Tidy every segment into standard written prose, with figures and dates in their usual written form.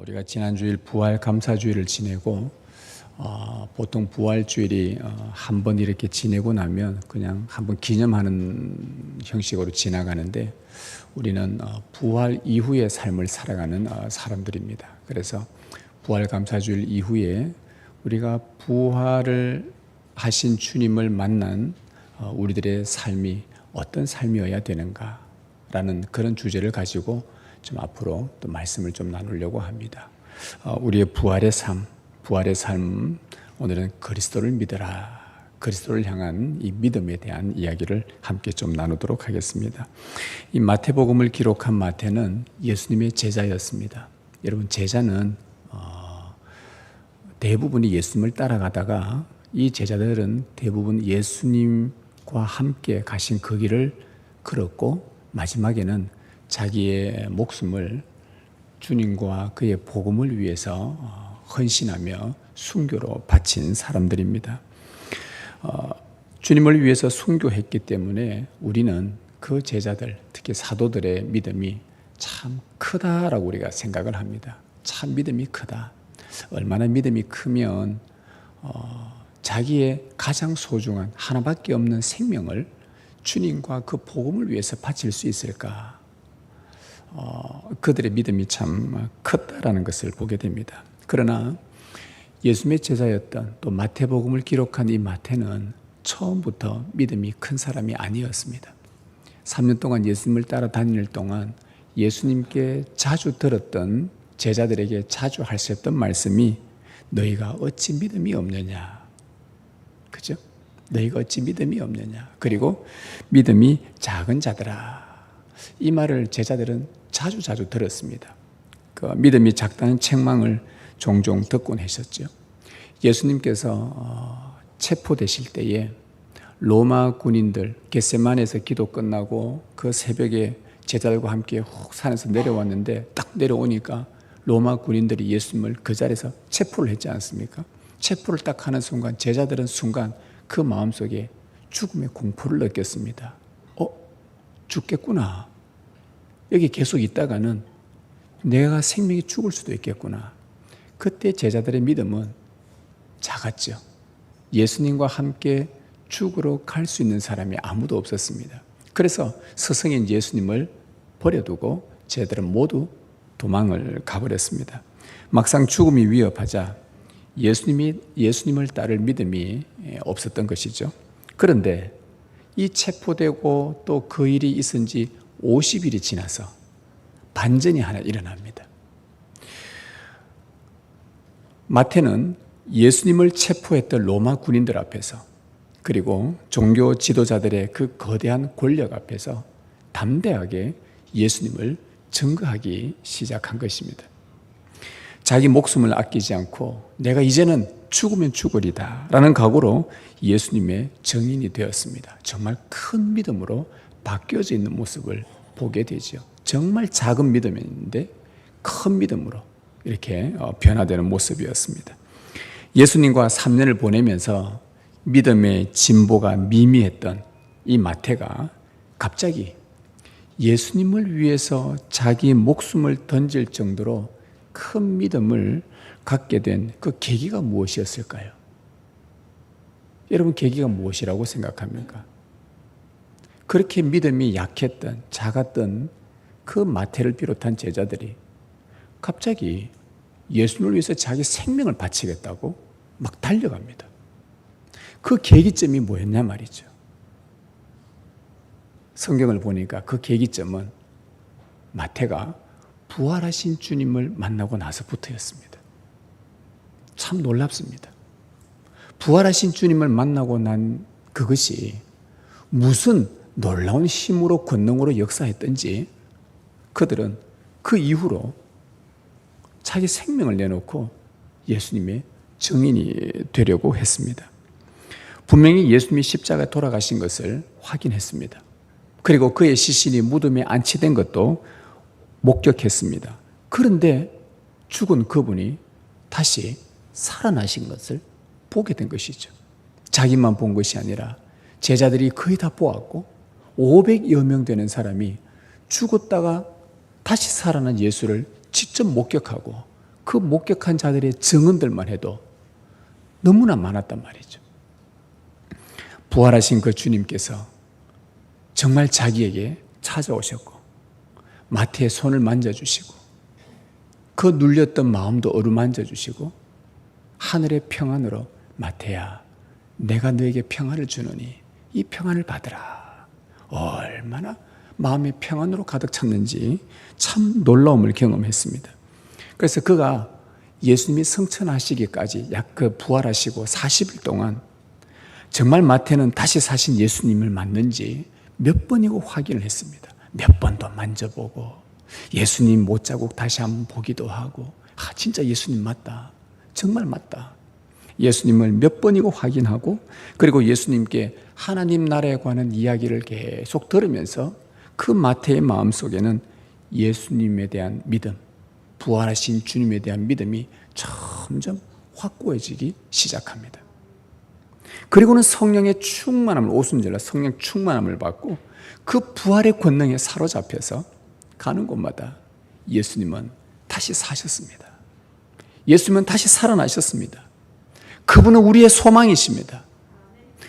우리가 지난주일 부활 감사주일을 지내고 보통 부활주일이 한 번 이렇게 지내고 나면 그냥 한번 기념하는 형식으로 지나가는데 우리는 부활 이후의 삶을 살아가는 사람들입니다. 그래서 부활 감사주일 이후에 우리가 부활을 하신 주님을 만난 우리들의 삶이 어떤 삶이어야 되는가라는 그런 주제를 가지고 좀 앞으로 또 말씀을 좀 나누려고 합니다. 우리의 부활의 삶, 오늘은 그리스도를 믿어라. 그리스도를 향한 이 믿음에 대한 이야기를 함께 좀 나누도록 하겠습니다. 이 마태복음을 기록한 마태는 예수님의 제자였습니다. 여러분, 제자는 대부분이 예수님을 따라가다가 이 제자들은 대부분 예수님과 함께 가신 그 길을 걸었고 마지막에는 자기의 목숨을 주님과 그의 복음을 위해서 헌신하며 순교로 바친 사람들입니다. 주님을 위해서 순교했기 때문에 우리는 그 제자들, 특히 사도들의 믿음이 참 크다라고 우리가 생각을 합니다. 참 믿음이 크다. 얼마나 믿음이 크면 자기의 가장 소중한 하나밖에 없는 생명을 주님과 그 복음을 위해서 바칠 수 있을까? 그들의 믿음이 참 컸다라는 것을 보게 됩니다. 그러나 예수님의 제자였던 또 마태복음을 기록한 이 마태는 처음부터 믿음이 큰 사람이 아니었습니다. 3년 동안 예수님을 따라다닐 동안 예수님께 자주 들었던 제자들에게 자주 하셨던 말씀이 너희가 어찌 믿음이 없느냐. 그죠? 너희가 어찌 믿음이 없느냐. 그리고 믿음이 작은 자들아. 이 말을 제자들은 자주 들었습니다. 그 믿음이 작다는 책망을 종종 듣곤 하셨죠. 예수님께서 체포되실 때에 로마 군인들 겟세마네에서 기도 끝나고 그 새벽에 제자들과 함께 훅 산에서 내려왔는데 딱 내려오니까 로마 군인들이 예수님을 그 자리에서 체포를 했지 않습니까? 체포를 딱 하는 순간 제자들은 순간 그 마음속에 죽음의 공포를 느꼈습니다. 죽겠구나. 여기 계속 있다가는 내가 생명이 죽을 수도 있겠구나. 그때 제자들의 믿음은 작았죠. 예수님과 함께 죽으러 갈 수 있는 사람이 아무도 없었습니다. 그래서 스승인 예수님을 버려두고 제자들은 모두 도망을 가버렸습니다. 막상 죽음이 위협하자 예수님을 따를 믿음이 없었던 것이죠. 그런데 이 체포되고 또 그 일이 있은 지 50일이 지나서 반전이 하나 일어납니다. 마태는 예수님을 체포했던 로마 군인들 앞에서 그리고 종교 지도자들의 그 거대한 권력 앞에서 담대하게 예수님을 증거하기 시작한 것입니다. 자기 목숨을 아끼지 않고 내가 이제는 죽으면 죽으리다 라는 각오로 예수님의 증인이 되었습니다. 정말 큰 믿음으로 바뀌어져 있는 모습을 보게 되죠. 정말 작은 믿음인데 큰 믿음으로 이렇게 변화되는 모습이었습니다. 예수님과 3년을 보내면서 믿음의 진보가 미미했던 이 마태가 갑자기 예수님을 위해서 자기 목숨을 던질 정도로 큰 믿음을 갖게 된 그 계기가 무엇이었을까요? 여러분, 계기가 무엇이라고 생각합니까? 그렇게 믿음이 약했던, 작았던 그 마태를 비롯한 제자들이 갑자기 예수님을 위해서 자기 생명을 바치겠다고 막 달려갑니다. 그 계기점이 뭐였냐 말이죠. 성경을 보니까 그 계기점은 마태가 부활하신 주님을 만나고 나서부터였습니다. 참 놀랍습니다. 부활하신 주님을 만나고 난 그것이 무슨 놀라운 힘으로 권능으로 역사했던지 그들은 그 이후로 자기 생명을 내놓고 예수님의 증인이 되려고 했습니다. 분명히 예수님이 십자가에 돌아가신 것을 확인했습니다. 그리고 그의 시신이 무덤에 안치된 것도 목격했습니다. 그런데 죽은 그분이 다시 살아나신 것을 보게 된 것이죠. 자기만 본 것이 아니라 제자들이 거의 다 보았고 500여 명 되는 사람이 죽었다가 다시 살아난 예수를 직접 목격하고 그 목격한 자들의 증언들만 해도 너무나 많았단 말이죠. 부활하신 그 주님께서 정말 자기에게 찾아오셨고 마태의 손을 만져주시고 그 눌렸던 마음도 어루만져 주시고 하늘의 평안으로 마태야 내가 너에게 평안을 주노니 이 평안을 받으라. 얼마나 마음의 평안으로 가득 찼는지 참 놀라움을 경험했습니다. 그래서 그가 예수님이 성천하시기까지 약 그 부활하시고 40일 동안 정말 마태는 다시 사신 예수님을 맞는지 몇 번이고 확인을 했습니다. 몇 번도 만져보고 예수님 못자국 다시 한번 보기도 하고 진짜 예수님 맞다. 정말 맞다. 예수님을 몇 번이고 확인하고 그리고 예수님께 하나님 나라에 관한 이야기를 계속 들으면서 그 마태의 마음속에는 예수님에 대한 믿음, 부활하신 주님에 대한 믿음이 점점 확고해지기 시작합니다. 그리고는 성령의 충만함을 오순절날 성령 충만함을 받고 그 부활의 권능에 사로잡혀서 가는 곳마다 예수님은 다시 사셨습니다. 예수님은 다시 살아나셨습니다. 그분은 우리의 소망이십니다.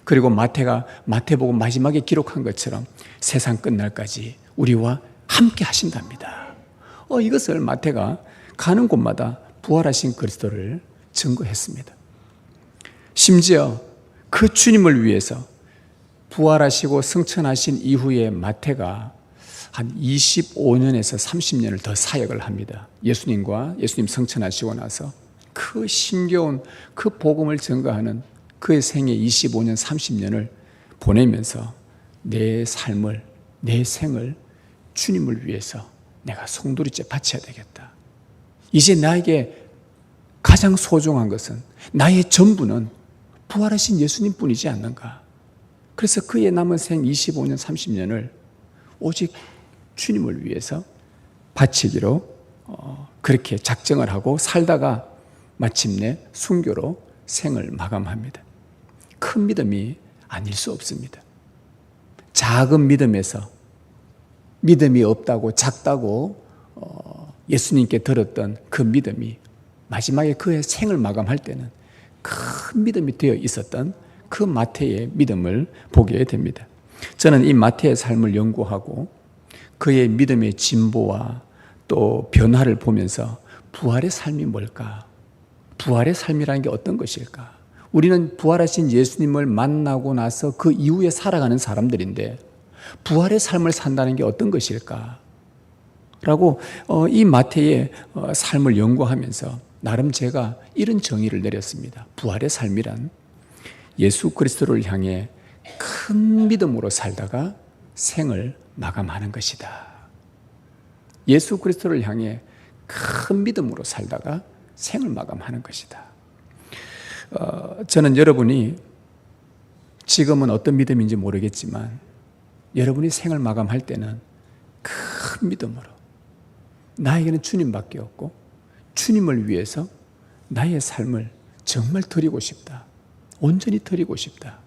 그리고 마태복음 마지막에 기록한 것처럼 세상 끝날까지 우리와 함께 하신답니다. 이것을 마태가 가는 곳마다 부활하신 그리스도를 증거했습니다. 심지어 그 주님을 위해서 부활하시고 승천하신 이후에 마태가 한 25년에서 30년을 더 사역을 합니다. 예수님 승천하시고 나서 그 힘겨운 그 복음을 증거하는 그의 생애 25년, 30년을 보내면서 내 삶을, 내 생을 주님을 위해서 내가 송두리째 바쳐야 되겠다. 이제 나에게 가장 소중한 것은 나의 전부는 부활하신 예수님 뿐이지 않는가. 그래서 그의 남은 생 25년, 30년을 오직 주님을 위해서 바치기로 그렇게 작정을 하고 살다가 마침내 순교로 생을 마감합니다. 큰 믿음이 아닐 수 없습니다. 작은 믿음에서 믿음이 없다고 작다고 예수님께 들었던 그 믿음이 마지막에 그의 생을 마감할 때는 큰 믿음이 되어 있었던 그 마태의 믿음을 보게 됩니다. 저는 이 마태의 삶을 연구하고 그의 믿음의 진보와 또 변화를 보면서 부활의 삶이 뭘까? 부활의 삶이라는 게 어떤 것일까? 우리는 부활하신 예수님을 만나고 나서 그 이후에 살아가는 사람들인데 부활의 삶을 산다는 게 어떤 것일까? 라고 이 마태의 삶을 연구하면서 나름 제가 이런 정의를 내렸습니다. 부활의 삶이란 예수 그리스도를 향해 큰 믿음으로 살다가 생을 마감하는 것이다. 예수 그리스도를 향해 큰 믿음으로 살다가 생을 마감하는 것이다. 저는 여러분이 지금은 어떤 믿음인지 모르겠지만 여러분이 생을 마감할 때는 큰 믿음으로 나에게는 주님밖에 없고 주님을 위해서 나의 삶을 정말 드리고 싶다. 온전히 드리고 싶다.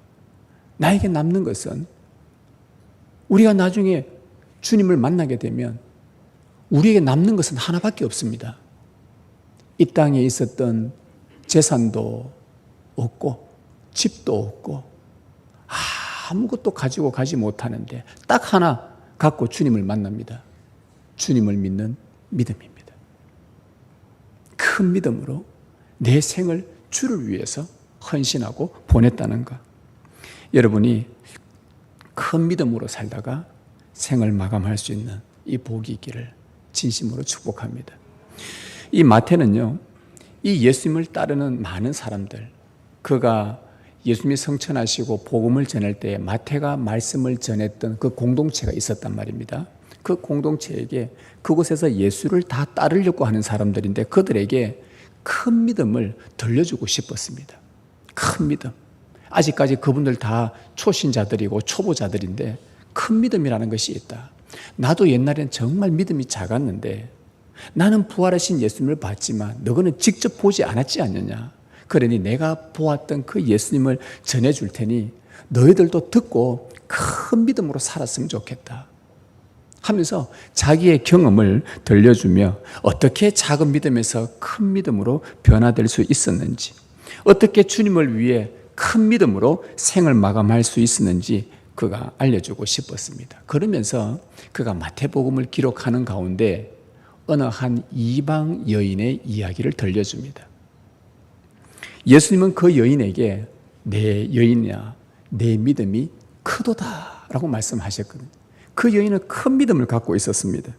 나에게 남는 것은 우리가 나중에 주님을 만나게 되면 우리에게 남는 것은 하나밖에 없습니다. 이 땅에 있었던 재산도 없고 집도 없고 아무것도 가지고 가지 못하는데 딱 하나 갖고 주님을 만납니다. 주님을 믿는 믿음입니다. 큰 믿음으로 내 생을 주를 위해서 헌신하고 보냈다는 것. 여러분이 큰 믿음으로 살다가 생을 마감할 수 있는 이 복이 있기를 진심으로 축복합니다. 이 마태는요, 이 예수님을 따르는 많은 사람들, 그가 예수님이 성천하시고 복음을 전할 때 마태가 말씀을 전했던 그 공동체가 있었단 말입니다. 그 공동체에게 그곳에서 예수를 다 따르려고 하는 사람들인데 그들에게 큰 믿음을 들려주고 싶었습니다. 큰 믿음. 아직까지 그분들 다 초신자들이고 초보자들인데 큰 믿음이라는 것이 있다. 나도 옛날엔 정말 믿음이 작았는데 나는 부활하신 예수님을 봤지만 너희는 직접 보지 않았지 않느냐. 그러니 내가 보았던 그 예수님을 전해줄 테니 너희들도 듣고 큰 믿음으로 살았으면 좋겠다. 하면서 자기의 경험을 들려주며 어떻게 작은 믿음에서 큰 믿음으로 변화될 수 있었는지, 어떻게 주님을 위해 큰 믿음으로 생을 마감할 수 있었는지 그가 알려주고 싶었습니다. 그러면서 그가 마태복음을 기록하는 가운데 어느 한 이방 여인의 이야기를 들려줍니다. 예수님은 그 여인에게 내 여인이야, 내 믿음이 크도다 라고 말씀하셨거든요. 그 여인은 큰 믿음을 갖고 있었습니다.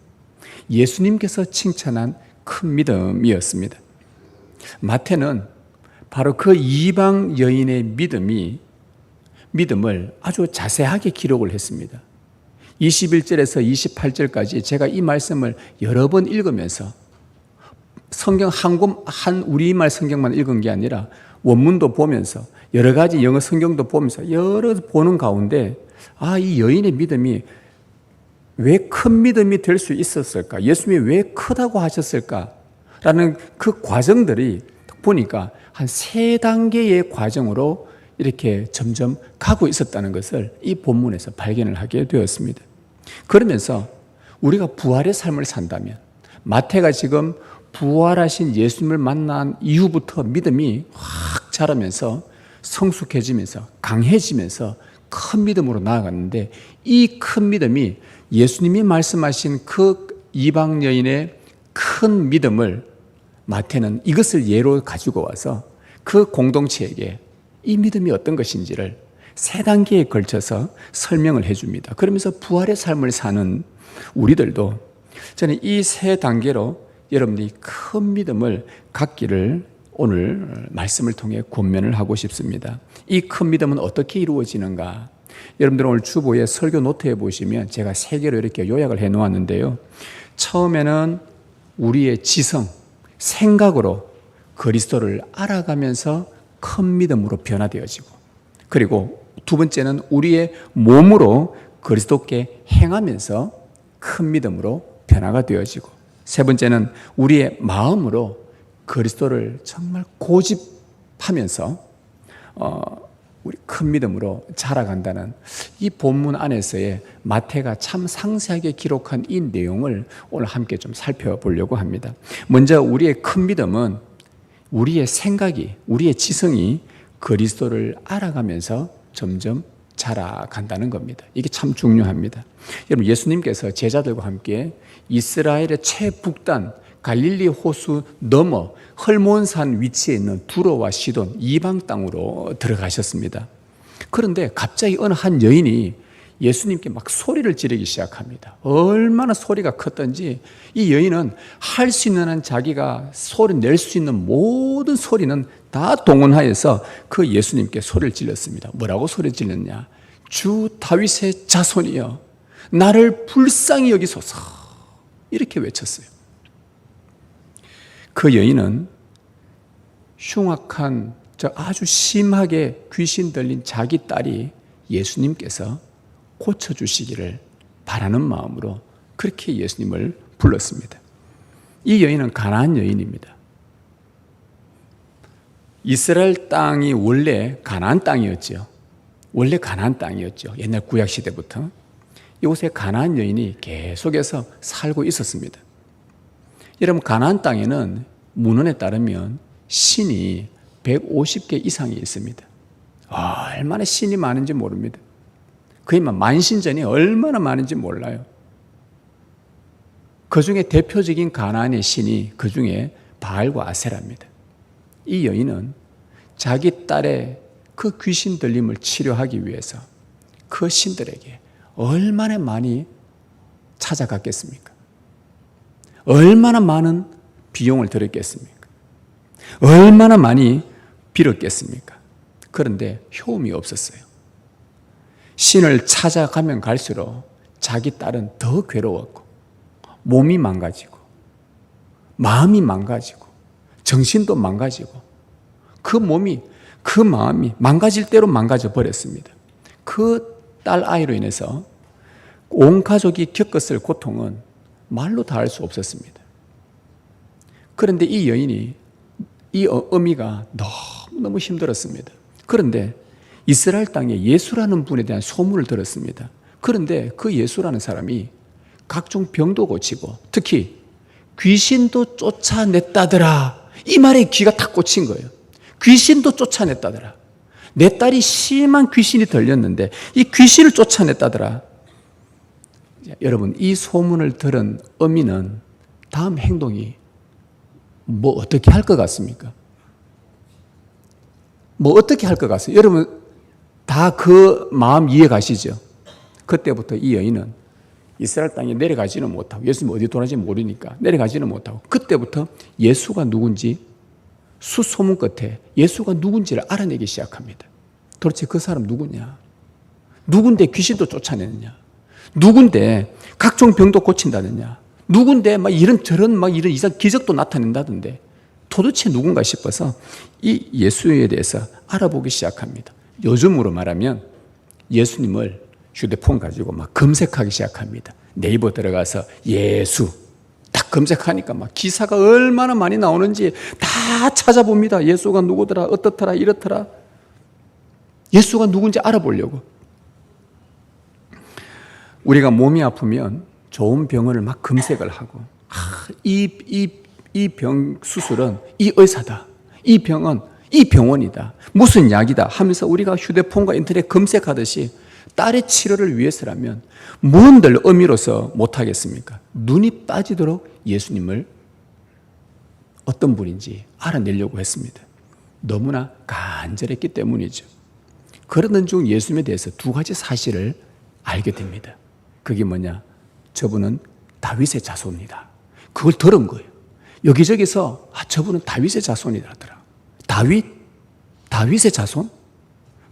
예수님께서 칭찬한 큰 믿음이었습니다. 마태는 바로 그 이방 여인의 믿음을 아주 자세하게 기록을 했습니다. 21절에서 28절까지 제가 이 말씀을 여러 번 읽으면서 성경 한 우리말 성경만 읽은 게 아니라 원문도 보면서 여러 가지 영어 성경도 보면서 여러 보는 가운데 이 여인의 믿음이 왜 큰 믿음이 될 수 있었을까? 예수님이 왜 크다고 하셨을까? 라는 그 과정들이 보니까 한 3단계의 과정으로 이렇게 점점 가고 있었다는 것을 이 본문에서 발견을 하게 되었습니다. 그러면서 우리가 부활의 삶을 산다면 마태가 지금 부활하신 예수님을 만난 이후부터 믿음이 확 자라면서 성숙해지면서 강해지면서 큰 믿음으로 나아갔는데 이 큰 믿음이 예수님이 말씀하신 그 이방 여인의 큰 믿음을 마태는 이것을 예로 가지고 와서 그 공동체에게 이 믿음이 어떤 것인지를 3단계에 걸쳐서 설명을 해줍니다. 그러면서 부활의 삶을 사는 우리들도 저는 이 3단계로 여러분들이 큰 믿음을 갖기를 오늘 말씀을 통해 권면을 하고 싶습니다. 이 큰 믿음은 어떻게 이루어지는가? 여러분들 오늘 주보에 설교 노트에 보시면 제가 3개로 이렇게 요약을 해 놓았는데요. 처음에는 우리의 지성, 생각으로 그리스도를 알아가면서 큰 믿음으로 변화되어지고, 그리고 두 번째는 우리의 몸으로 그리스도께 행하면서 큰 믿음으로 변화가 되어지고, 세 번째는 우리의 마음으로 그리스도를 정말 고집하면서 우리 큰 믿음으로 자라간다는 이 본문 안에서의 마태가 참 상세하게 기록한 이 내용을 오늘 함께 좀 살펴보려고 합니다. 먼저 우리의 큰 믿음은 우리의 생각이, 우리의 지성이 그리스도를 알아가면서 점점 자라간다는 겁니다. 이게 참 중요합니다. 여러분, 예수님께서 제자들과 함께 이스라엘의 최북단 갈릴리 호수 넘어 헐몬산 위치에 있는 두로와 시돈 이방 땅으로 들어가셨습니다. 그런데 갑자기 어느 한 여인이 예수님께 막 소리를 지르기 시작합니다. 얼마나 소리가 컸던지 이 여인은 할 수 있는 한 자기가 소리 낼 수 있는 모든 소리는 다 동원하여서 그 예수님께 소리를 질렀습니다. 뭐라고 소리 질렀냐? 주 다윗의 자손이여, 나를 불쌍히 여기소서. 이렇게 외쳤어요. 그 여인은 흉악한, 아주 심하게 귀신 들린 자기 딸이 예수님께서 고쳐주시기를 바라는 마음으로 그렇게 예수님을 불렀습니다. 이 여인은 가나안 여인입니다. 이스라엘 땅이 원래 가나안 땅이었죠. 원래 가나안 땅이었죠. 옛날 구약 시대부터. 이곳에 가나안 여인이 계속해서 살고 있었습니다. 여러분, 가나안 땅에는 문헌에 따르면 신이 150개 이상이 있습니다. 얼마나 신이 많은지 모릅니다. 그야말로 만신전이 얼마나 많은지 몰라요. 그 중에 대표적인 가나안의 신이 그 중에 바알과 아세라입니다. 이 여인은 자기 딸의 그 귀신 들림을 치료하기 위해서 그 신들에게 얼마나 많이 찾아갔겠습니까? 얼마나 많은 비용을 들였겠습니까? 얼마나 많이 빌었겠습니까? 그런데 효험이 없었어요. 신을 찾아가면 갈수록 자기 딸은 더 괴로웠고, 몸이 망가지고, 마음이 망가지고, 정신도 망가지고, 그 몸이, 그 마음이 망가질 대로 망가져 버렸습니다. 그 딸 아이로 인해서 온 가족이 겪었을 고통은 말로 다 할 수 없었습니다. 그런데 이 여인이, 이 어미가 너무너무 힘들었습니다. 그런데 이스라엘 땅에 예수라는 분에 대한 소문을 들었습니다. 그런데 그 예수라는 사람이 각종 병도 고치고 특히 귀신도 쫓아냈다더라. 이 말에 귀가 탁 꽂힌 거예요. 귀신도 쫓아냈다더라. 내 딸이 심한 귀신이 들렸는데 이 귀신을 쫓아냈다더라. 여러분, 이 소문을 들은 어미는 다음 행동이 뭐 어떻게 할 것 같습니까? 뭐 어떻게 할 것 같아요? 여러분 다 그 마음 이해 가시죠? 그때부터 이 여인은 이스라엘 땅에 내려가지는 못하고, 예수님이 어디 돌아가는지 모르니까 내려가지는 못하고, 그때부터 예수가 누군지 수소문 끝에 예수가 누군지를 알아내기 시작합니다. 도대체 그 사람 누구냐? 누군데 귀신도 쫓아내느냐? 누군데 각종 병도 고친다느냐? 누군데 막 이런 이상 기적도 나타낸다던데 도대체 누군가 싶어서 이 예수에 대해서 알아보기 시작합니다. 요즘으로 말하면 예수님을 휴대폰 가지고 막 검색하기 시작합니다. 네이버 들어가서 예수 딱 검색하니까 막 기사가 얼마나 많이 나오는지 다 찾아봅니다. 예수가 누구더라, 어떻더라, 이렇더라. 예수가 누군지 알아보려고. 우리가 몸이 아프면 좋은 병원을 막 검색을 하고, 이 병 수술은 이 의사다, 이 병은 이 병원이다, 무슨 약이다 하면서 우리가 휴대폰과 인터넷 검색하듯이 딸의 치료를 위해서라면 무언들 의미로서 못하겠습니까? 눈이 빠지도록 예수님을 어떤 분인지 알아내려고 했습니다. 너무나 간절했기 때문이죠. 그러던 중 예수님에 대해서 두 가지 사실을 알게 됩니다. 그게 뭐냐? 저분은 다윗의 자손이다. 그걸 들은 거예요. 여기저기서 저분은 다윗의 자손이라더라. 다윗의 자손?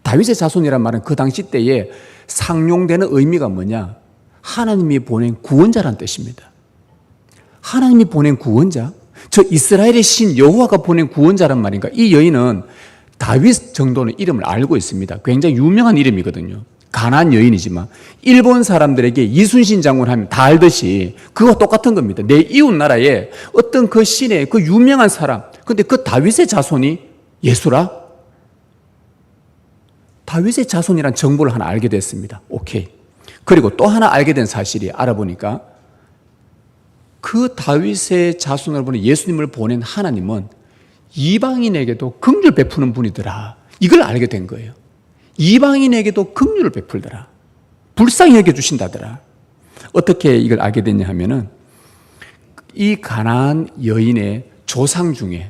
다윗의 자손이란 말은 그 당시 때에 상용되는 의미가 뭐냐? 하나님이 보낸 구원자란 뜻입니다. 하나님이 보낸 구원자? 저 이스라엘의 신 여호와가 보낸 구원자란 말인가? 이 여인은 다윗 정도는 이름을 알고 있습니다. 굉장히 유명한 이름이거든요. 가나안 여인이지만 일본 사람들에게 이순신 장군 하면 다 알듯이 그거와 똑같은 겁니다. 내 이웃 나라에 어떤 그 신의 그 유명한 사람, 근데 그 다윗의 자손이 예수라? 다윗의 자손이란 정보를 하나 알게 됐습니다. 오케이. 그리고 또 하나 알게 된 사실이, 알아보니까 그 다윗의 자손을 보낸 예수님을 보낸 하나님은 이방인에게도 긍휼을 베푸는 분이더라. 이걸 알게 된 거예요. 이방인에게도 긍휼을 베풀더라. 불쌍히 여겨주신다더라. 어떻게 이걸 알게 됐냐 하면은 이 가나안 여인의 조상들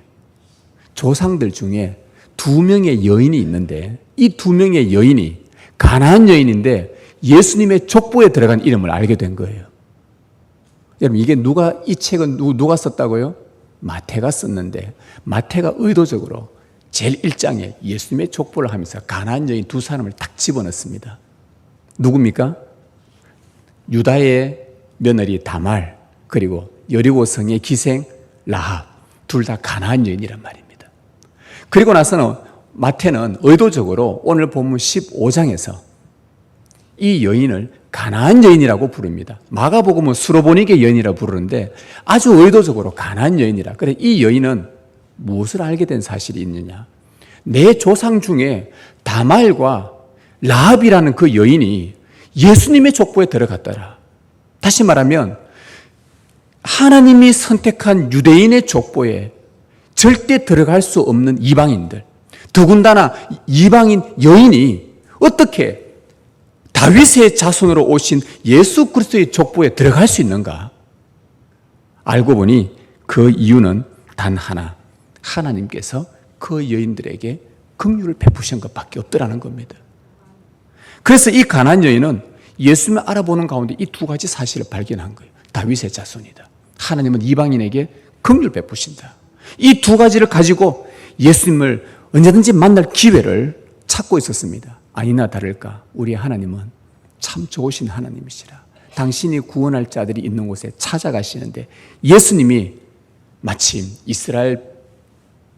중에 두 명의 여인이 있는데, 이 두 명의 여인이 가나안 여인인데 예수님의 족보에 들어간 이름을 알게 된 거예요. 여러분, 이 책은 누가 썼다고요? 마태가 썼는데, 마태가 의도적으로 제일 1장에 예수님의 족보를 하면서 가나안 여인 두 사람을 딱 집어넣습니다. 누굽니까? 유다의 며느리 다말, 그리고 여리고 성의 기생 라합, 둘 다 가나안 여인이란 말입니다. 그리고 나서는 마태는 의도적으로 오늘 본문 15장에서 이 여인을 가나안 여인이라고 부릅니다. 마가복음은 수로보니게 여인이라고 부르는데 아주 의도적으로 가나안 여인이라. 그래, 이 여인은 무엇을 알게 된 사실이 있느냐? 내 조상 중에 다말과 라합이라는 그 여인이 예수님의 족보에 들어갔더라. 다시 말하면 하나님이 선택한 유대인의 족보에 절대 들어갈 수 없는 이방인들, 더군다나 이방인 여인이 어떻게 다윗의 자손으로 오신 예수 그리스도의 족보에 들어갈 수 있는가? 알고 보니 그 이유는 단 하나, 하나님께서 그 여인들에게 긍휼을 베푸신 것밖에 없더라는 겁니다. 그래서 이 가나안 여인은 예수님을 알아보는 가운데 이 두 가지 사실을 발견한 거예요. 다윗의 자손이다. 하나님은 이방인에게 긍휼을 베푸신다. 이 두 가지를 가지고 예수님을 언제든지 만날 기회를 찾고 있었습니다. 아니나 다를까 우리 하나님은 참 좋으신 하나님이시라. 당신이 구원할 자들이 있는 곳에 찾아가시는데 예수님이 마침 이스라엘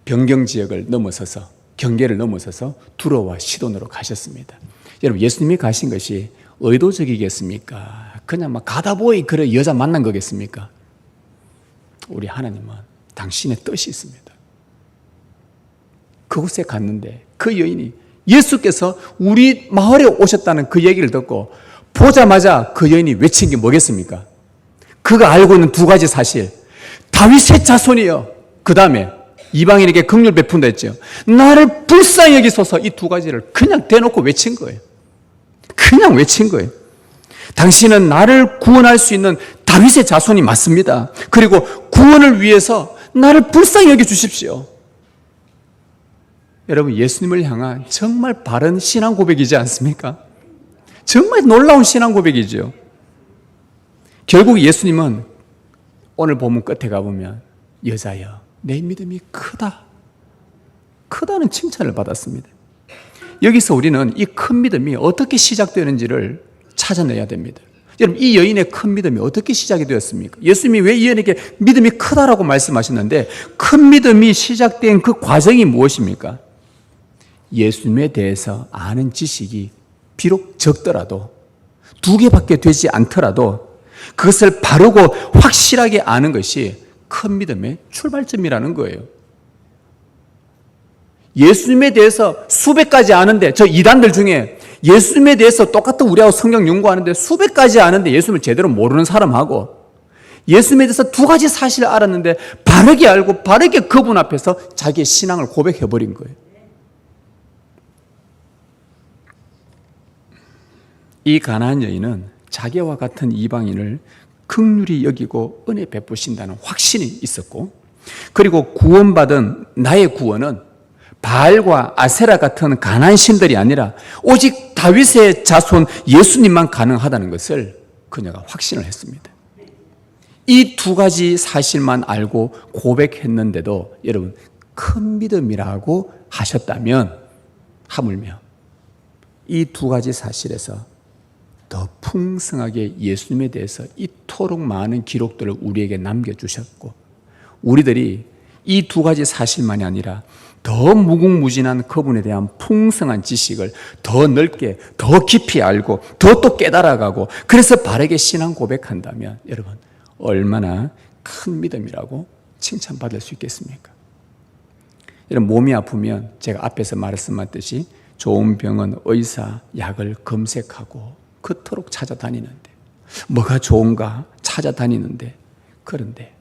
변경 지역을 넘어서서, 경계를 넘어서서 두로와 시돈으로 가셨습니다. 여러분, 예수님이 가신 것이 의도적이겠습니까? 그냥 막 가다 보이 그래 여자 만난 거겠습니까? 우리 하나님은 당신의 뜻이 있습니다. 그곳에 갔는데 그 여인이 예수께서 우리 마을에 오셨다는 그 얘기를 듣고 보자마자 그 여인이 외친 게 뭐겠습니까? 그가 알고 있는 두 가지 사실. 다윗의 자손이요. 그 다음에 이방인에게 긍휼 베푼다 했죠. 나를 불쌍히 여기소서. 이 두 가지를 그냥 대놓고 외친 거예요. 그냥 외친 거예요. 당신은 나를 구원할 수 있는 다윗의 자손이 맞습니다. 그리고 구원을 위해서 나를 불쌍히 여겨주십시오. 여러분, 예수님을 향한 정말 바른 신앙 고백이지 않습니까? 정말 놀라운 신앙 고백이죠. 결국 예수님은 오늘 본문 끝에 가보면 여자여 내 믿음이 크다는 칭찬을 받았습니다. 여기서 우리는 이 큰 믿음이 어떻게 시작되는지를 찾아내야 됩니다. 여러분, 이 여인의 큰 믿음이 어떻게 시작이 되었습니까? 예수님이 왜 이 여인에게 믿음이 크다라고 말씀하셨는데 큰 믿음이 시작된 그 과정이 무엇입니까? 예수님에 대해서 아는 지식이 비록 적더라도 2개밖에 되지 않더라도 그것을 바르고 확실하게 아는 것이 큰 믿음의 출발점이라는 거예요. 예수님에 대해서 수백 가지 아는데, 저 이단들 중에 예수님에 대해서 똑같은 우리하고 성경 연구하는데 수백 가지 아는데 예수님을 제대로 모르는 사람하고, 예수님에 대해서 2가지 사실을 알았는데 바르게 알고 바르게 그분 앞에서 자기의 신앙을 고백해버린 거예요. 이 가나안 여인은 자기와 같은 이방인을 긍휼히 여기고 은혜 베푸신다는 확신이 있었고, 그리고 구원받은 나의 구원은 바알과 아세라 같은 가나안 신들이 아니라 오직 다윗의 자손 예수님만 가능하다는 것을 그녀가 확신을 했습니다. 이 2가지 사실만 알고 고백했는데도 여러분, 큰 믿음이라고 하셨다면 하물며 이 2가지 사실에서 더 풍성하게 예수님에 대해서 이토록 많은 기록들을 우리에게 남겨주셨고, 우리들이 이 2가지 사실만이 아니라 더 무궁무진한 그분에 대한 풍성한 지식을 더 넓게, 더 깊이 알고, 더 또 깨달아가고, 그래서 바르게 신앙 고백한다면 여러분, 얼마나 큰 믿음이라고 칭찬받을 수 있겠습니까? 여러분, 몸이 아프면 제가 앞에서 말씀하셨듯이 좋은 병은 의사, 약을 검색하고 그토록 찾아다니는데, 뭐가 좋은가 찾아다니는데, 그런데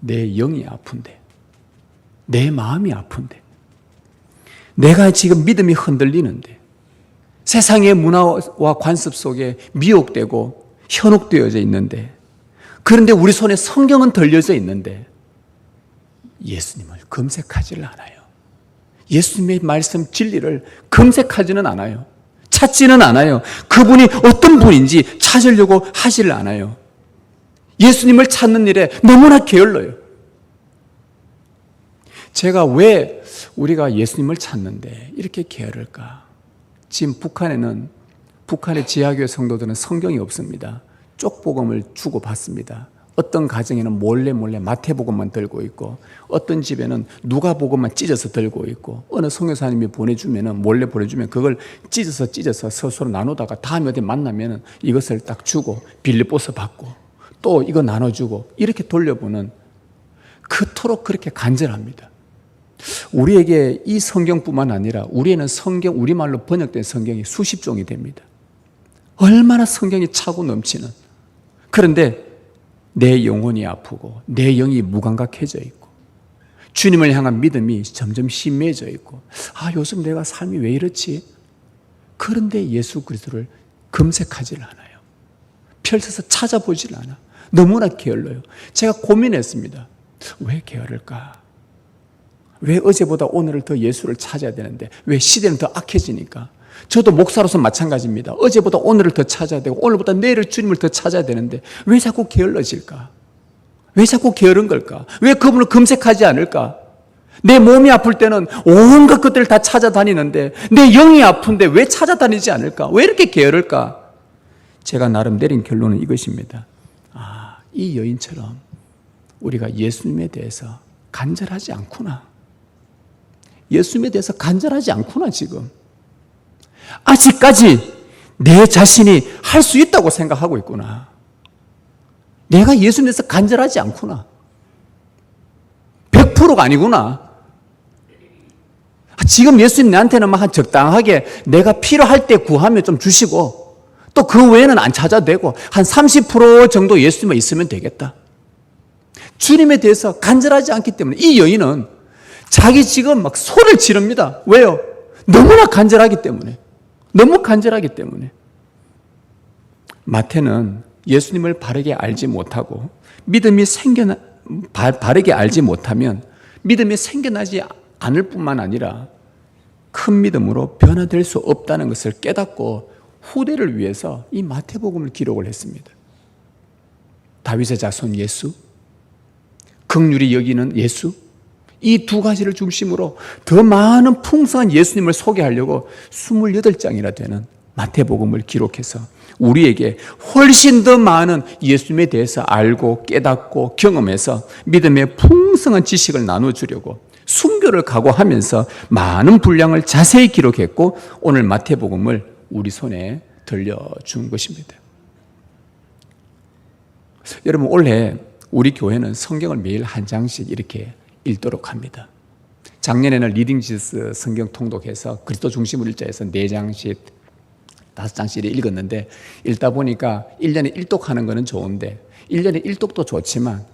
내 영이 아픈데, 내 마음이 아픈데, 내가 지금 믿음이 흔들리는데, 세상의 문화와 관습 속에 미혹되고 현혹되어져 있는데, 그런데 우리 손에 성경은 들려져 있는데 예수님을 검색하지를 않아요. 예수님의 말씀 진리를 검색하지는 않아요. 찾지는 않아요. 그분이 어떤 분인지 찾으려고 하지를 않아요. 예수님을 찾는 일에 너무나 게을러요. 제가 왜 우리가 예수님을 찾는데 이렇게 게으를까? 지금 북한의 지하교회 성도들은 성경이 없습니다. 쪽복음을 주고 받습니다. 어떤 가정에는 몰래 마태복음만 들고 있고, 어떤 집에는 누가복음만 찢어서 들고 있고, 어느 선교사님이 보내주면은 몰래 보내주면 그걸 찢어서 서로 나누다가 다음에 어디 만나면은 이것을 딱 주고 빌립보서 받고 또 이거 나눠주고 이렇게 돌려보는, 그토록 그렇게 간절합니다. 우리에게 이 성경뿐만 아니라 우리에는 성경, 우리말로 번역된 성경이 수십 종이 됩니다. 얼마나 성경이 차고 넘치는. 그런데 내 영혼이 아프고 내 영이 무감각해져 있고 주님을 향한 믿음이 점점 심해져 있고, 요즘 내가 삶이 왜 이렇지? 그런데 예수 그리스도를 검색하지를 않아요. 펼쳐서 찾아보질 않아. 너무나 게을러요. 제가 고민했습니다. 왜 게으를까? 왜 어제보다 오늘을 더 예수를 찾아야 되는데 왜 시대는 더 악해지니까? 저도 목사로서 마찬가지입니다. 어제보다 오늘을 더 찾아야 되고 오늘보다 내일을 주님을 더 찾아야 되는데 왜 자꾸 게을러질까? 왜 자꾸 게으른 걸까? 왜 그분을 검색하지 않을까? 내 몸이 아플 때는 온갖 것들을 다 찾아다니는데 내 영이 아픈데 왜 찾아다니지 않을까? 왜 이렇게 게으를까? 제가 나름 내린 결론은 이것입니다. 이 여인처럼 우리가 예수님에 대해서 간절하지 않구나. 예수님에 대해서 간절하지 않구나. 지금 아직까지 내 자신이 할 수 있다고 생각하고 있구나. 내가 예수님에 대해서 간절하지 않구나. 100%가 아니구나. 지금 예수님 나한테는 막 적당하게 내가 필요할 때 구하면 좀 주시고 또 그 외에는 안 찾아도 되고 한 30% 정도 예수님만 있으면 되겠다. 주님에 대해서 간절하지 않기 때문에 이 여인은 자기 지금 막 소리를 지릅니다. 왜요? 너무나 간절하기 때문에. 너무 간절하기 때문에. 마태는 예수님을 바르게 알지 못하고 바르게 알지 못하면 믿음이 생겨나지 않을 뿐만 아니라 큰 믿음으로 변화될 수 없다는 것을 깨닫고 후대를 위해서 이 마태복음을 기록을 했습니다. 다윗의 자손 예수, 긍휼히 여기는 예수, 이 두 가지를 중심으로 더 많은 풍성한 예수님을 소개하려고 28장이나 되는 마태복음을 기록해서 우리에게 훨씬 더 많은 예수님에 대해서 알고 깨닫고 경험해서 믿음의 풍성한 지식을 나눠주려고 순교를 각오하면서 많은 분량을 자세히 기록했고 오늘 마태복음을 우리 손에 들려준 것입니다. 여러분, 올해 우리 교회는 성경을 매일 한 장씩 이렇게 읽도록 합니다. 작년에는 리딩 지스 성경 통독해서 그리스도 중심으로 읽자 해서 4장씩 5장씩 읽었는데 읽다 보니까 1년에 1독하는 것은 좋은데 1년에 1독도 좋지만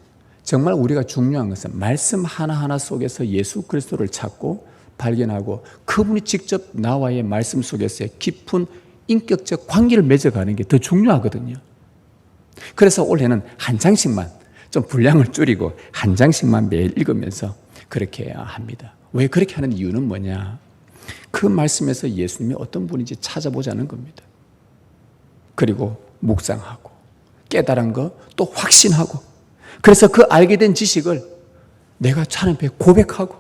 정말 우리가 중요한 것은 말씀 하나하나 속에서 예수 그리스도를 찾고 발견하고 그분이 직접 나와의 말씀 속에서의 깊은 인격적 관계를 맺어가는 게 더 중요하거든요. 그래서 올해는 한 장씩만 좀 분량을 줄이고 한 장씩만 매일 읽으면서 그렇게 합니다. 왜 그렇게 하는 이유는 뭐냐? 그 말씀에서 예수님이 어떤 분인지 찾아보자는 겁니다. 그리고 묵상하고 깨달은 거 또 확신하고 그래서 그 알게 된 지식을 내가 하나님 앞에 고백하고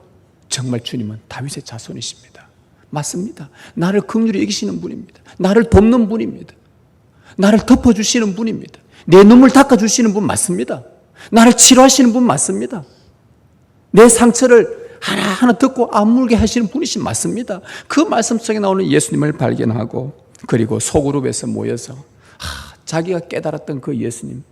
정말 주님은 다윗의 자손이십니다. 맞습니다. 나를 긍휼히 여기시는 분입니다. 나를 돕는 분입니다. 나를 덮어주시는 분입니다. 내 눈물 닦아주시는 분 맞습니다. 나를 치료하시는 분 맞습니다. 내 상처를 하나하나 듣고 아물게 하시는 분이신 맞습니다. 그 말씀 속에 나오는 예수님을 발견하고 그리고 소그룹에서 모여서 자기가 깨달았던 그 예수님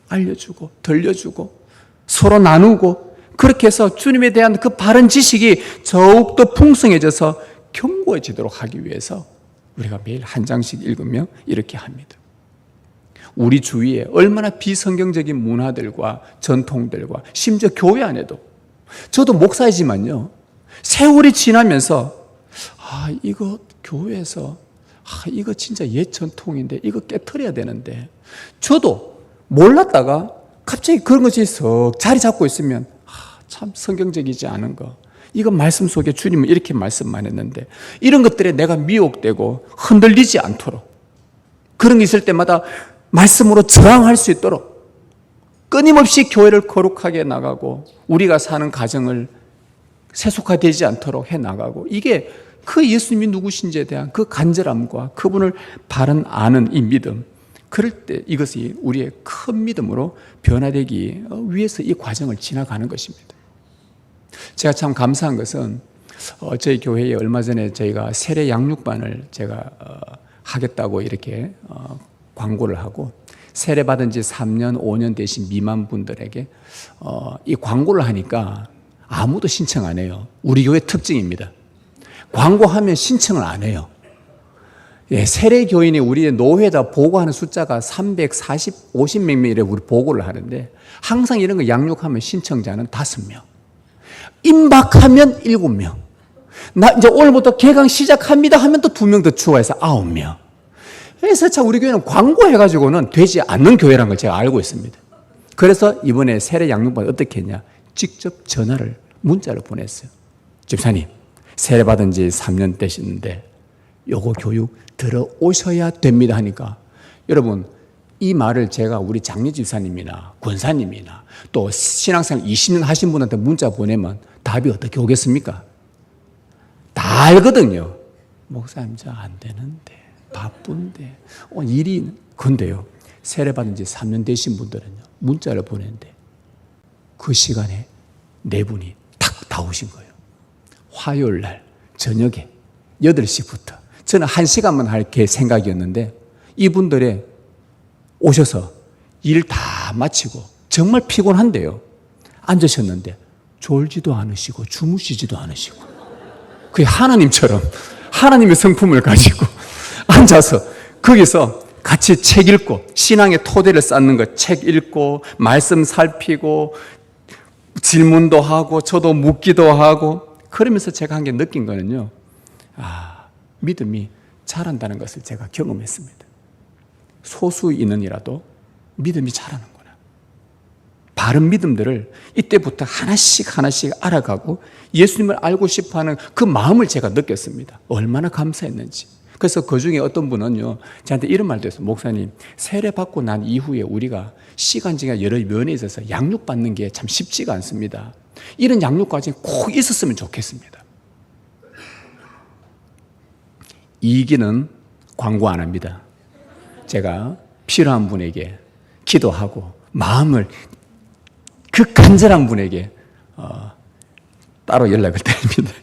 알려주고 들려주고 서로 나누고 그렇게 해서 주님에 대한 그 바른 지식이 더욱더 풍성해져서 견고해지도록 하기 위해서 우리가 매일 한 장씩 읽으며 이렇게 합니다. 우리 주위에 얼마나 비성경적인 문화들과 전통들과 심지어 교회 안에도 저도 목사이지만요 세월이 지나면서 이거 교회에서 이거 진짜 옛 전통인데 이거 깨트려야 되는데 저도 몰랐다가 갑자기 그런 것이 석 자리 잡고 있으면 참 성경적이지 않은 거 이거 말씀 속에 주님은 이렇게 말씀만 했는데 이런 것들에 내가 미혹되고 흔들리지 않도록 그런 게 있을 때마다 말씀으로 저항할 수 있도록 끊임없이 교회를 거룩하게 나가고 우리가 사는 가정을 세속화되지 않도록 해나가고 이게 그 예수님이 누구신지에 대한 그 간절함과 그분을 바른 아는 이 믿음 그럴 때 이것이 우리의 큰 믿음으로 변화되기 위해서 이 과정을 지나가는 것입니다. 제가 참 감사한 것은 저희 교회에 얼마 전에 저희가 세례 양육반을 제가 하겠다고 이렇게 광고를 하고 세례받은 지 3년, 5년 되신 미만 분들에게 이 광고를 하니까 아무도 신청 안 해요. 우리 교회 특징입니다. 광고하면 신청을 안 해요. 세례 교인이 우리의 노회에다 보고하는 숫자가 50명 이래 우리 보고를 하는데 항상 이런 거 양육하면 신청자는 5명. 임박하면 7명. 이제 오늘부터 개강 시작합니다 하면 또 2명 더 추가해서 9명. 그래서 참 우리 교회는 광고해가지고는 되지 않는 교회라는 걸 제가 알고 있습니다. 그래서 이번에 세례 양육반 어떻게 했냐? 직접 전화를, 문자를 보냈어요. 집사님, 세례받은 지 3년 되시는데 요거 교육 들어오셔야 됩니다 하니까 여러분 이 말을 제가 우리 장례 집사님이나 권사님이나 또 신앙생활 20년 하신 분한테 문자 보내면 답이 어떻게 오겠습니까? 다 알거든요. 목사님 저 안 되는데 바쁜데 일이 근데요 세례받은 지 3년 되신 분들은요 문자를 보내는데 그 시간에 4분이 탁 다 오신 거예요. 화요일 날 저녁에 8시부터 저는 1시간만 할 생각이었는데 이분들의 오셔서 일 다 마치고 정말 피곤한데요 앉으셨는데 졸지도 않으시고 주무시지도 않으시고 그게 하나님처럼 하나님의 성품을 가지고 앉아서 거기서 같이 책 읽고 신앙의 토대를 쌓는 것, 책 읽고 말씀 살피고 질문도 하고 저도 묻기도 하고 그러면서 제가 한 게 느낀 거는요. 믿음이 자란다는 것을 제가 경험했습니다. 소수 인원이라도 믿음이 자라는구나. 바른 믿음들을 이때부터 하나씩 알아가고 예수님을 알고 싶어하는 그 마음을 제가 느꼈습니다. 얼마나 감사했는지. 그래서 그 중에 어떤 분은요, 저한테 이런 말도 했어요. 목사님, 세례 받고 난 이후에 우리가 시간제가 여러 면에 있어서 양육받는 게 참 쉽지가 않습니다. 이런 양육 과정이 꼭 있었으면 좋겠습니다. 이기는 광고 안 합니다. 제가 필요한 분에게 기도하고 마음을 그 간절한 분에게 따로 연락을 드립니다.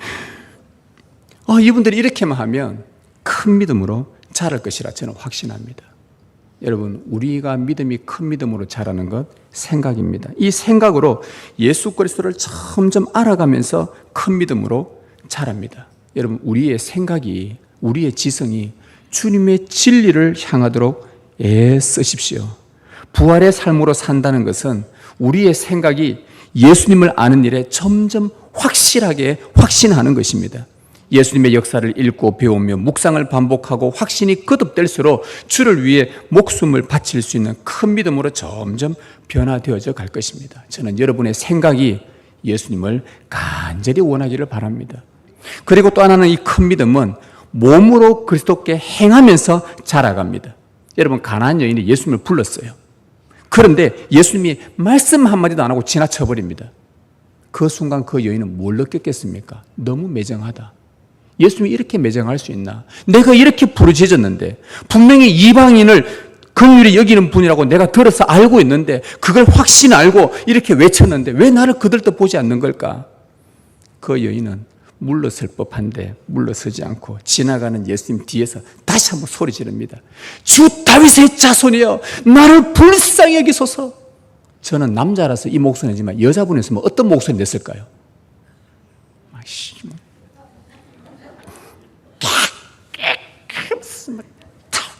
이분들이 이렇게만 하면 큰 믿음으로 자랄 것이라 저는 확신합니다. 여러분, 우리가 믿음이 큰 믿음으로 자라는 것 생각입니다. 이 생각으로 예수 그리스도를 점점 알아가면서 큰 믿음으로 자랍니다. 여러분, 우리의 생각이, 우리의 지성이 주님의 진리를 향하도록 애쓰십시오. 부활의 삶으로 산다는 것은 우리의 생각이 예수님을 아는 일에 점점 확실하게 확신하는 것입니다. 예수님의 역사를 읽고 배우며 묵상을 반복하고 확신이 거듭될수록 주를 위해 목숨을 바칠 수 있는 큰 믿음으로 점점 변화되어져 갈 것입니다. 저는 여러분의 생각이 예수님을 간절히 원하기를 바랍니다. 그리고 또 하나는 이 큰 믿음은 몸으로 그리스도께 행하면서 자라갑니다. 여러분, 가나안 여인이 예수님을 불렀어요. 그런데 예수님이 말씀 한마디도 안 하고 지나쳐버립니다. 그 순간 그 여인은 뭘 느꼈겠습니까? 너무 매정하다. 예수님이 이렇게 매정할 수 있나? 내가 이렇게 부르짖었는데 분명히 이방인을 긍휼히 여기는 분이라고 내가 들어서 알고 있는데 그걸 확신 알고 이렇게 외쳤는데 왜 나를 그들도 보지 않는 걸까? 그 여인은 물러설 법한데 물러서지 않고 지나가는 예수님 뒤에서 다시 한번 소리 지릅니다. 주 다윗의 자손이여, 나를 불쌍히 여기소서. 저는 남자라서 이 목소리 내지만 여자분이었으면 어떤 목소리 냈을까요?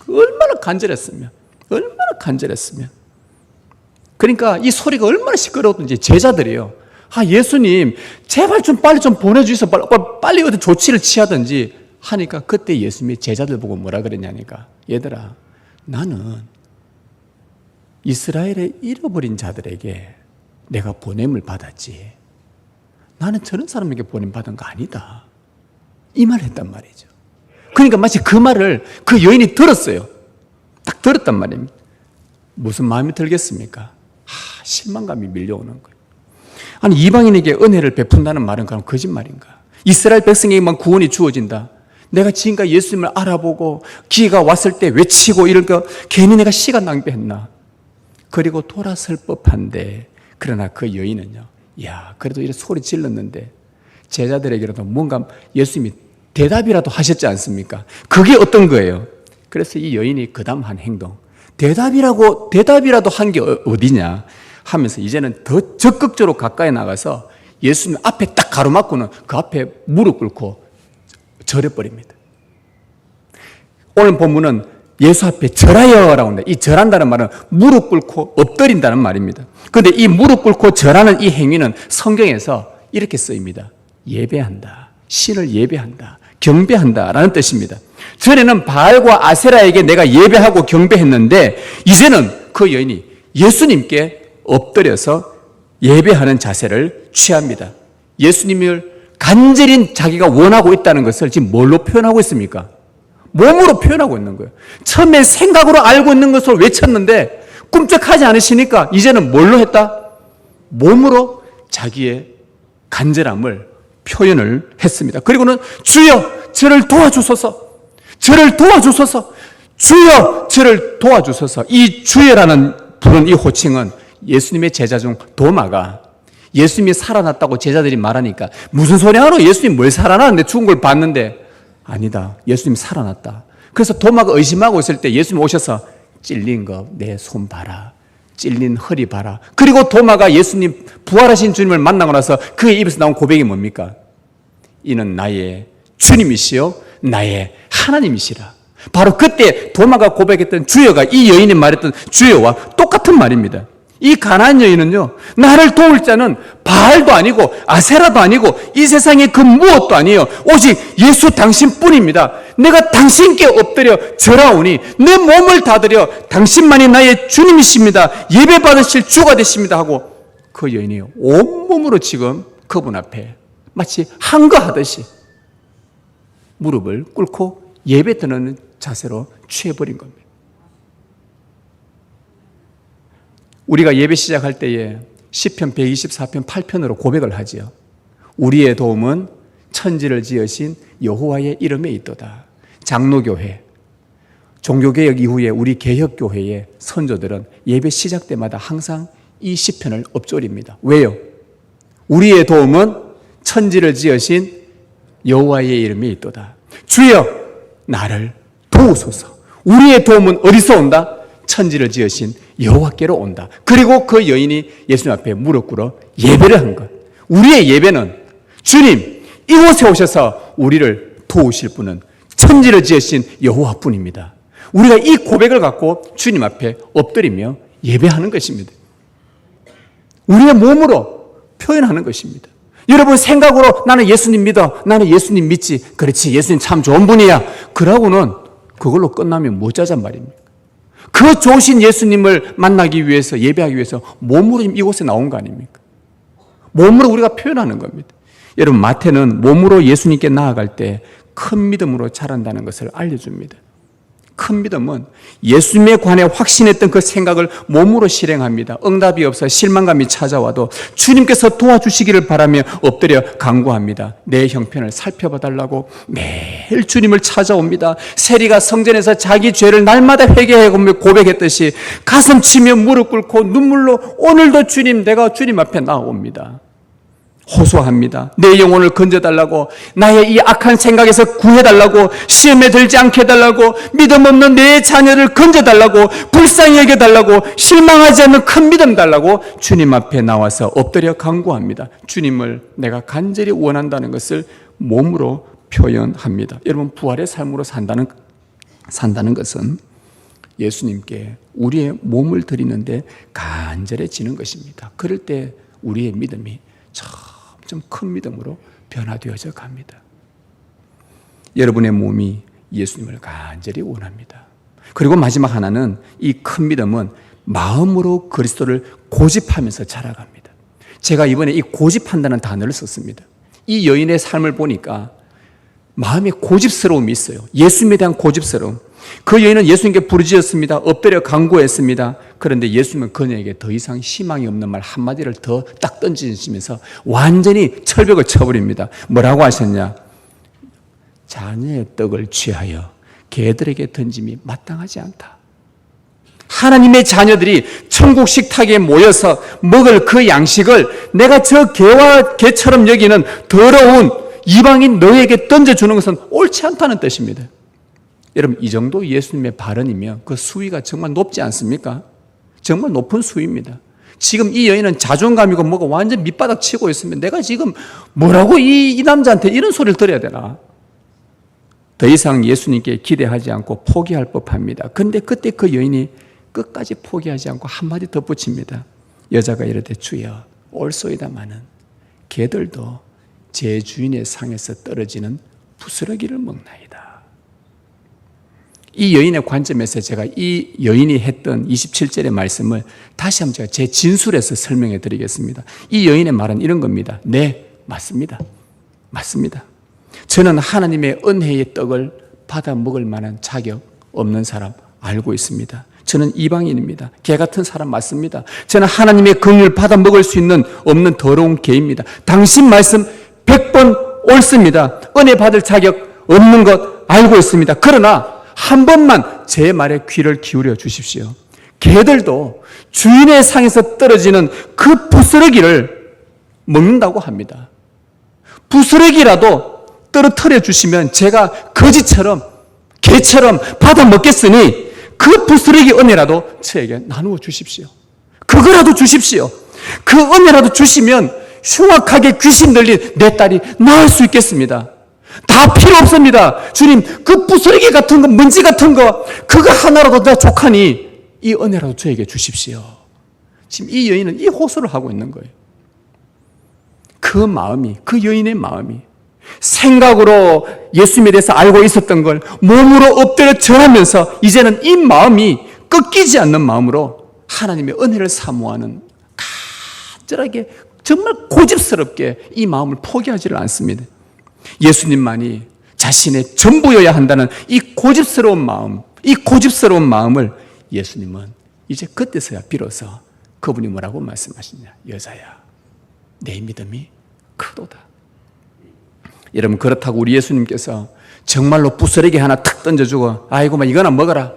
얼마나 간절했으면. 그러니까 이 소리가 얼마나 시끄러웠는지 제자들이요, 예수님 제발 좀 빨리 좀 보내주셔서 빨리 어떤 조치를 취하든지 하니까 그때 예수님이 제자들 보고 뭐라 그랬냐니까, 얘들아, 나는 이스라엘의 잃어버린 자들에게 내가 보냄을 받았지 나는 저런 사람에게 보냄 받은 거 아니다, 이 말을 했단 말이죠. 그러니까 마치 그 말을 그 여인이 들었어요. 딱 들었단 말입니다. 무슨 마음이 들겠습니까? 실망감이 밀려오는 거예요. 아니, 이방인에게 은혜를 베푼다는 말은 그럼 거짓말인가? 이스라엘 백성에게만 구원이 주어진다. 내가 지금까지 예수님을 알아보고 기회가 왔을 때 외치고 이런 거 괜히 내가 시간 낭비했나? 그리고 돌아설 법한데, 그러나 그 여인은요, 그래도 이렇게 소리 질렀는데 제자들에게라도 뭔가 예수님이 대답이라도 하셨지 않습니까? 그게 어떤 거예요? 그래서 이 여인이 그 다음 한 행동, 대답이라도 한 게 어디냐 하면서 이제는 더 적극적으로 가까이 나가서 예수님 앞에 딱 가로막고는 그 앞에 무릎 꿇고 절해버립니다. 오늘 본문은 예수 앞에 절하여라고 합니다. 이 절한다는 말은 무릎 꿇고 엎드린다는 말입니다. 그런데 이 무릎 꿇고 절하는 이 행위는 성경에서 이렇게 쓰입니다. 예배한다, 신을 예배한다, 경배한다라는 뜻입니다. 전에는 바알과 아세라에게 내가 예배하고 경배했는데 이제는 그 여인이 예수님께 엎드려서 예배하는 자세를 취합니다. 예수님을 간절히 자기가 원하고 있다는 것을 지금 뭘로 표현하고 있습니까? 몸으로 표현하고 있는 거예요. 처음엔 생각으로 알고 있는 것을 외쳤는데 꿈쩍하지 않으시니까 이제는 뭘로 했다? 몸으로 자기의 간절함을 표현을 했습니다. 그리고는 주여 저를 도와주소서, 저를 도와주소서, 주여 저를 도와주소서. 이 주여라는 부른 이 호칭은 예수님의 제자 중 도마가 예수님이 살아났다고 제자들이 말하니까 무슨 소리 하노? 예수님 뭘 살아났는데 죽은 걸 봤는데, 아니다, 예수님 살아났다. 그래서 도마가 의심하고 있을 때 예수님 오셔서 찔린 거 내 손 봐라, 찔린 허리 봐라. 그리고 도마가 예수님 부활하신 주님을 만나고 나서 그의 입에서 나온 고백이 뭡니까? 이는 나의 주님이시요 나의 하나님이시라. 바로 그때 도마가 고백했던 주여가 이 여인이 말했던 주여와 똑같은 말입니다. 이 가나안 여인은요, 나를 도울 자는 바알도 아니고 아세라도 아니고 이 세상에 그 무엇도 아니에요. 오직 예수 당신뿐입니다. 내가 당신께 엎드려 절하오니 내 몸을 다 드려 당신만이 나의 주님이십니다. 예배 받으실 주가 되십니다 하고 그 여인이 온몸으로 지금 그분 앞에 마치 항거하듯이 무릎을 꿇고 예배 드리는 자세로 취해버린 겁니다. 우리가 예배 시작할 때에 시편 124편 8편으로 고백을 하지요. 우리의 도움은 천지를 지으신 여호와의 이름에 있도다. 장로교회, 종교개혁 이후에 우리 개혁교회의 선조들은 예배 시작 때마다 항상 이 시편을 읊조립니다. 왜요? 우리의 도움은 천지를 지으신 여호와의 이름에 있도다. 주여 나를 도우소서. 우리의 도움은 어디서 온다? 천지를 지으신 여호와께로 온다. 그리고 그 여인이 예수님 앞에 무릎 꿇어 예배를 한 것. 우리의 예배는 주님 이곳에 오셔서 우리를 도우실 분은 천지를 지으신 여호와뿐입니다. 우리가 이 고백을 갖고 주님 앞에 엎드리며 예배하는 것입니다. 우리의 몸으로 표현하는 것입니다. 여러분 생각으로 나는 예수님 믿어, 나는 예수님 믿지, 그렇지 예수님 참 좋은 분이야, 그러고는 그걸로 끝나면 못 자잔 말입니다. 그 좋으신 예수님을 만나기 위해서, 예배하기 위해서 몸으로 이곳에 나온 거 아닙니까? 몸으로 우리가 표현하는 겁니다. 여러분 마태는 몸으로 예수님께 나아갈 때 큰 믿음으로 자란다는 것을 알려줍니다. 큰 믿음은 예수님에 관해 확신했던 그 생각을 몸으로 실행합니다. 응답이 없어 실망감이 찾아와도 주님께서 도와주시기를 바라며 엎드려 간구합니다. 내 형편을 살펴봐 달라고 매일 주님을 찾아옵니다. 세리가 성전에서 자기 죄를 날마다 회개하며 고백했듯이 가슴 치며 무릎 꿇고 눈물로 오늘도 주님, 내가 주님 앞에 나옵니다. 호소합니다. 내 영혼을 건져달라고, 나의 이 악한 생각에서 구해달라고, 시험에 들지 않게 해달라고, 믿음 없는 내 자녀를 건져달라고, 불쌍히 여겨달라고, 실망하지 않는 큰 믿음 달라고 주님 앞에 나와서 엎드려 간구합니다. 주님을 내가 간절히 원한다는 것을 몸으로 표현합니다. 여러분 부활의 삶으로 산다는 것은 예수님께 우리의 몸을 드리는데 간절해지는 것입니다. 그럴 때 우리의 믿음이 점점 큰 믿음으로 변화되어져 갑니다. 여러분의 몸이 예수님을 간절히 원합니다. 그리고 마지막 하나는 이 큰 믿음은 마음으로 그리스도를 고집하면서 자라갑니다. 제가 이번에 이 고집한다는 단어를 썼습니다. 이 여인의 삶을 보니까 마음에 고집스러움이 있어요. 예수님에 대한 고집스러움. 그 여인은 예수님께 부르짖었습니다. 엎드려 간구했습니다. 그런데 예수님은 그녀에게 더 이상 희망이 없는 말 한마디를 더 딱 던지시면서 완전히 철벽을 쳐버립니다. 뭐라고 하셨냐? 자녀의 떡을 취하여 개들에게 던짐이 마땅하지 않다. 하나님의 자녀들이 천국 식탁에 모여서 먹을 그 양식을 내가 저 개처럼 여기는 더러운 이방인 너에게 던져주는 것은 옳지 않다는 뜻입니다. 여러분 이 정도 예수님의 발언이면 그 수위가 정말 높지 않습니까? 정말 높은 수위입니다. 지금 이 여인은 자존감이고 뭐가 완전 밑바닥 치고 있으면 내가 지금 뭐라고 이 남자한테 이런 소리를 들어야 되나? 더 이상 예수님께 기대하지 않고 포기할 법합니다. 그런데 그때 그 여인이 끝까지 포기하지 않고 한마디 덧붙입니다. 여자가 이르되 주여 옳소이다마는 개들도 제 주인의 상에서 떨어지는 부스러기를 먹나이다. 이 여인의 관점에서 제가 이 여인이 했던 27절의 말씀을 다시 한번 제가 제 진술에서 설명해 드리겠습니다. 이 여인의 말은 이런 겁니다. 네, 맞습니다. 맞습니다. 저는 하나님의 은혜의 떡을 받아 먹을 만한 자격 없는 사람 알고 있습니다. 저는 이방인입니다. 개 같은 사람 맞습니다. 저는 하나님의 긍휼을 받아 먹을 수 있는 없는 더러운 개입니다. 당신 말씀 100번 옳습니다. 은혜 받을 자격 없는 것 알고 있습니다. 그러나 한 번만 제 말에 귀를 기울여 주십시오. 개들도 주인의 상에서 떨어지는 그 부스러기를 먹는다고 합니다. 부스러기라도 떨어뜨려 주시면 제가 거지처럼 개처럼 받아 먹겠으니 그 부스러기 은혜라도 저에게 나누어 주십시오. 그거라도 주십시오. 그 은혜라도 주시면 흉악하게 귀신 들린 내 딸이 나을 수 있겠습니다. 다 필요 없습니다. 주님, 그 부스러기 같은 거, 먼지 같은 거, 그거 하나라도 다 족하니 이 은혜라도 저에게 주십시오. 지금 이 여인은 이 호소를 하고 있는 거예요. 그 마음이, 그 여인의 마음이 생각으로 예수님에 대해서 알고 있었던 걸 몸으로 엎드려 절하면서 이제는 이 마음이 꺾이지 않는 마음으로 하나님의 은혜를 사모하는, 간절하게 정말 고집스럽게 이 마음을 포기하지를 않습니다. 예수님만이 자신의 전부여야 한다는 이 고집스러운 마음, 이 고집스러운 마음을 예수님은 이제 그때서야 비로소 그분이 뭐라고 말씀하시냐. 여자야, 내 믿음이 크도다. 여러분, 그렇다고 우리 예수님께서 정말로 부스러기 하나 탁 던져주고 아이고 막 이거나 먹어라,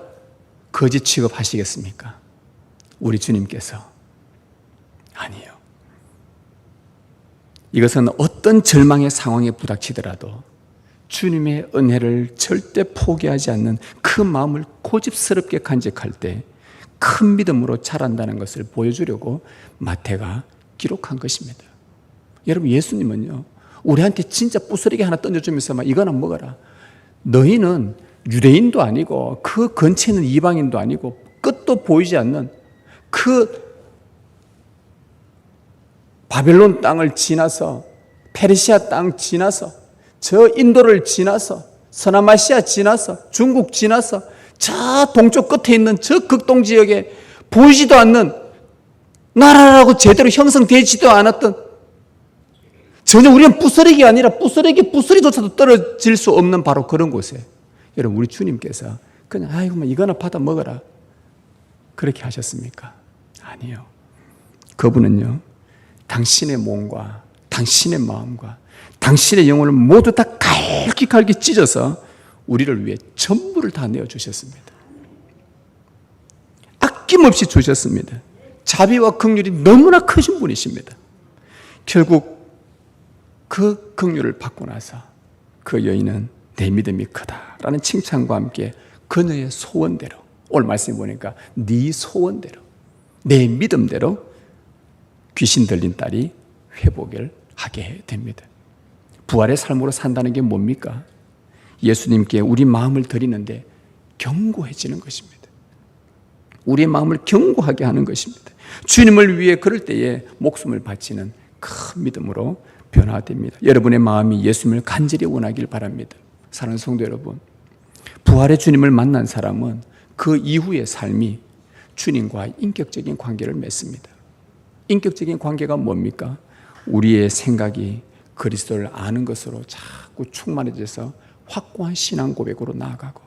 거짓 취급하시겠습니까? 우리 주님께서 아니에요. 이것은 어떤 절망의 상황에 부닥치더라도 주님의 은혜를 절대 포기하지 않는 그 마음을 고집스럽게 간직할 때 큰 믿음으로 자란다는 것을 보여주려고 마태가 기록한 것입니다. 여러분, 예수님은요, 우리한테 진짜 부스러기 하나 던져주면서 막 이거나 먹어라. 너희는 유대인도 아니고 그 근처에 있는 이방인도 아니고 끝도 보이지 않는 그 바벨론 땅을 지나서, 페르시아 땅 지나서, 저 인도를 지나서, 서남아시아 지나서, 중국 지나서 저 동쪽 끝에 있는 저 극동 지역에 보이지도 않는, 나라라고 제대로 형성되지도 않았던, 전혀 우리는 부스러기가 아니라 부스러기조차도 떨어질 수 없는 바로 그런 곳에 여러분, 우리 주님께서 그냥 아이고 뭐 이거나 받아 먹어라 그렇게 하셨습니까? 아니요. 그분은요, 당신의 몸과 당신의 마음과 당신의 영혼을 모두 다 갈기갈기 찢어서 우리를 위해 전부를 다 내어주셨습니다. 아낌없이 주셨습니다. 자비와 긍휼이 너무나 크신 분이십니다. 결국 그 긍휼을 받고 나서 그 여인은 내 믿음이 크다라는 칭찬과 함께 그녀의 소원대로, 오늘 말씀해 보니까 네 소원대로, 내 믿음대로 귀신 들린 딸이 회복을 하게 됩니다. 부활의 삶으로 산다는 게 뭡니까? 예수님께 우리 마음을 드리는데 견고해지는 것입니다. 우리의 마음을 견고하게 하는 것입니다. 주님을 위해 그럴 때에 목숨을 바치는 큰 믿음으로 변화됩니다. 여러분의 마음이 예수님을 간절히 원하길 바랍니다. 사랑하는 성도 여러분, 부활의 주님을 만난 사람은 그 이후의 삶이 주님과 인격적인 관계를 맺습니다. 인격적인 관계가 뭡니까? 우리의 생각이 그리스도를 아는 것으로 자꾸 충만해져서 확고한 신앙 고백으로 나아가고,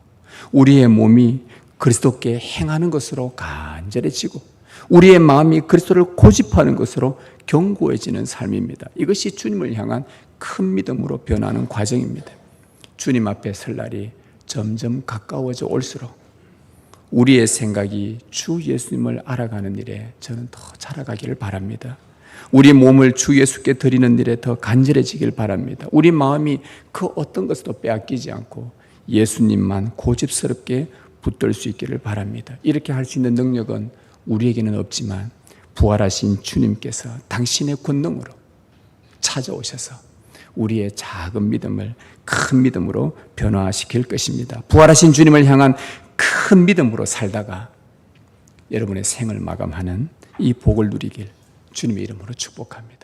우리의 몸이 그리스도께 행하는 것으로 간절해지고, 우리의 마음이 그리스도를 고집하는 것으로 견고해지는 삶입니다. 이것이 주님을 향한 큰 믿음으로 변하는 과정입니다. 주님 앞에 설 날이 점점 가까워져 올수록 우리의 생각이 주 예수님을 알아가는 일에 저는 더 자라가기를 바랍니다. 우리 몸을 주 예수께 드리는 일에 더 간절해지길 바랍니다. 우리 마음이 그 어떤 것도 빼앗기지 않고 예수님만 고집스럽게 붙들 수 있기를 바랍니다. 이렇게 할 수 있는 능력은 우리에게는 없지만 부활하신 주님께서 당신의 권능으로 찾아오셔서 우리의 작은 믿음을 큰 믿음으로 변화시킬 것입니다. 부활하신 주님을 향한 큰 믿음으로 살다가 여러분의 생을 마감하는 이 복을 누리길 주님의 이름으로 축복합니다.